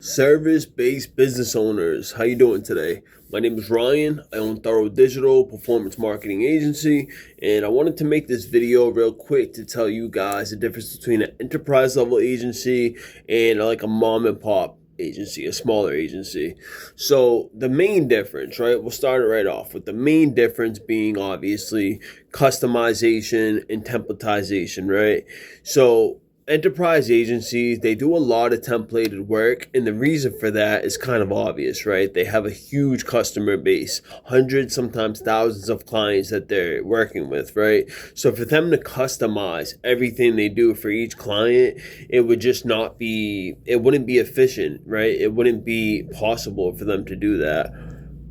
Service-based business owners, how you doing today? My name is Ryan. I own Thorough Digital Performance Marketing Agency, and I wanted to make this video real quick to tell you guys the difference between an enterprise level agency and like a mom and pop agency, a smaller agency. So the main difference, right? We'll start it right off with the main difference being obviously customization and templatization, right? So enterprise agencies, they do a lot of templated work, and the reason for that is kind of obvious, right? They have a huge customer base, hundreds, sometimes thousands of clients that they're working with, right? So for them to customize everything they do for each client, it wouldn't be efficient, right? It wouldn't be possible for them to do that.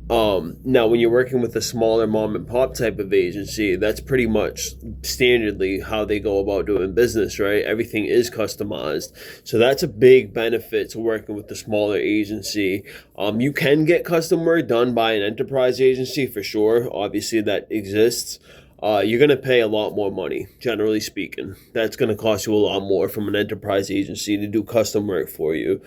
Now, when you're working with a smaller mom and pop type of agency, that's pretty much standardly how they go about doing business, right? Everything is customized. So that's a big benefit to working with the smaller agency. You can get custom work done by an enterprise agency for sure. Obviously, that exists. You're going to pay a lot more money, generally speaking. That's going to cost you a lot more from an enterprise agency to do custom work for you.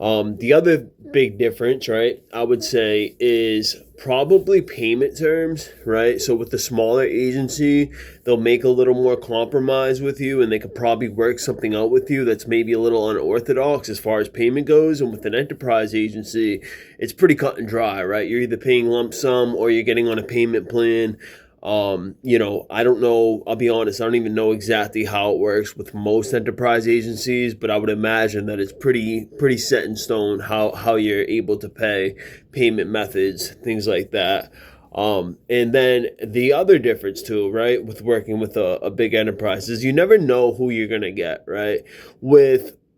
The other big difference, right, I would say is probably payment terms, right? So with the smaller agency, they'll make a little more compromise with you and they could probably work something out with you that's maybe a little unorthodox as far as payment goes. And with an enterprise agency, it's pretty cut and dry, right? You're either paying lump sum or you're getting on a payment plan. I don't know, I'll be honest, I don't even know exactly how it works with most enterprise agencies, but I would imagine that it's pretty set in stone how you're able to pay, payment methods, things like that. And then the other difference too, right, with working with a big enterprise is you never know who you're gonna get, right?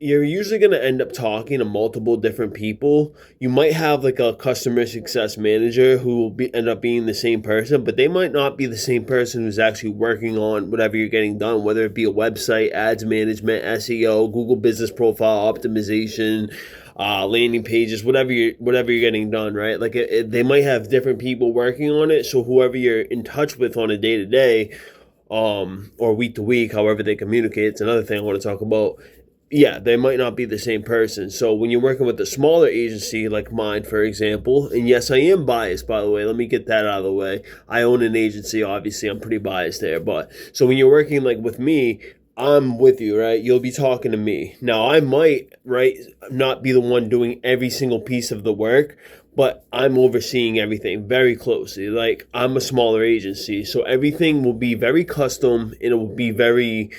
You're usually going to end up talking to multiple different people. You might have like a customer success manager who will end up being the same person, but they might not be the same person who's actually working on whatever you're getting done, whether it be a website, ads management, SEO, Google business profile optimization, landing pages, whatever you're getting done, right? Like they might have different people working on it. So whoever you're in touch with on a day to day, or week to week, however they communicate, it's another thing I want to talk about. Yeah, they might not be the same person. So when you're working with a smaller agency like mine, for example, and yes, I am biased, by the way, let me get that out of the way. I own an agency, obviously, I'm pretty biased there. But so when you're working like with me, I'm with you, right? You'll be talking to me. Now, I might, right, not be the one doing every single piece of the work, but I'm overseeing everything very closely. Like, I'm a smaller agency, so everything will be very custom and it will be very,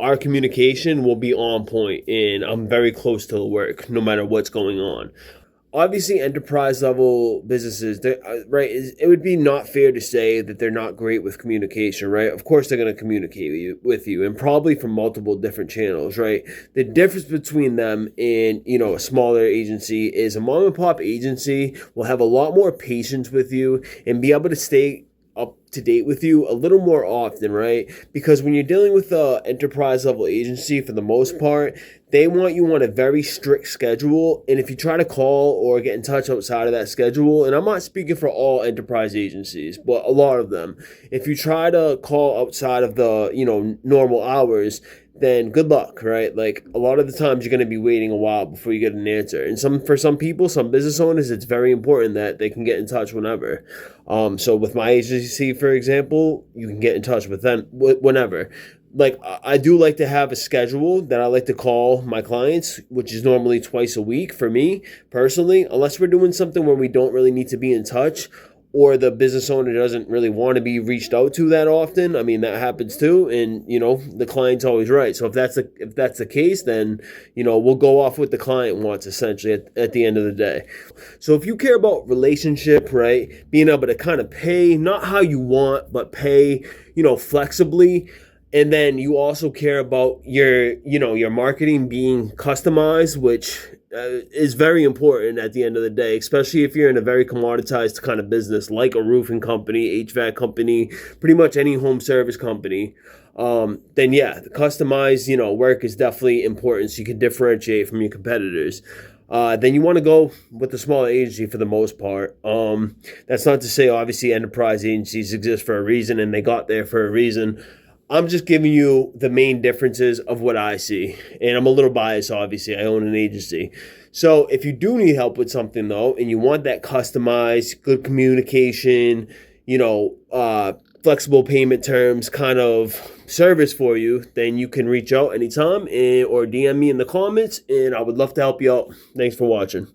our communication will be on point and I'm very close to the work no matter what's going on. Obviously, enterprise level businesses, right, it would be not fair to say that they're not great with communication, right? Of course, they're going to communicate with you and probably from multiple different channels, right? The difference between them and, a smaller agency is a mom and pop agency will have a lot more patience with you and be able to stay up to date with you a little more often, right? Because when you're dealing with a enterprise level agency, for the most part, they want you on a very strict schedule. And if you try to call or get in touch outside of that schedule, and I'm not speaking for all enterprise agencies, but a lot of them, if you try to call outside of the, normal hours, then good luck, right? Like a lot of the times you're going to be waiting a while before you get an answer. And for some people, some business owners, it's very important that they can get in touch whenever. So with my agency, for example, you can get in touch with them whenever. Like I do like to have a schedule that I like to call my clients, which is normally twice a week for me personally, unless we're doing something where we don't really need to be in touch or the business owner doesn't really want to be reached out to that often. I mean, that happens too. And, the client's always right. So if that's the case, then, we'll go off what the client wants essentially at the end of the day. So if you care about relationship, right, being able to kind of pay, not how you want, but pay, flexibly, and then you also care about your marketing being customized, which is very important at the end of the day, especially if you're in a very commoditized kind of business like a roofing company, HVAC company, pretty much any home service company. Then yeah, the customized, work is definitely important so you can differentiate from your competitors. Then you want to go with the smaller agency for the most part. That's not to say obviously enterprise agencies exist for a reason and they got there for a reason. I'm just giving you the main differences of what I see. And I'm a little biased, obviously. I own an agency. So if you do need help with something though, and you want that customized, good communication, flexible payment terms kind of service for you, then you can reach out anytime or DM me in the comments, and I would love to help you out. Thanks for watching.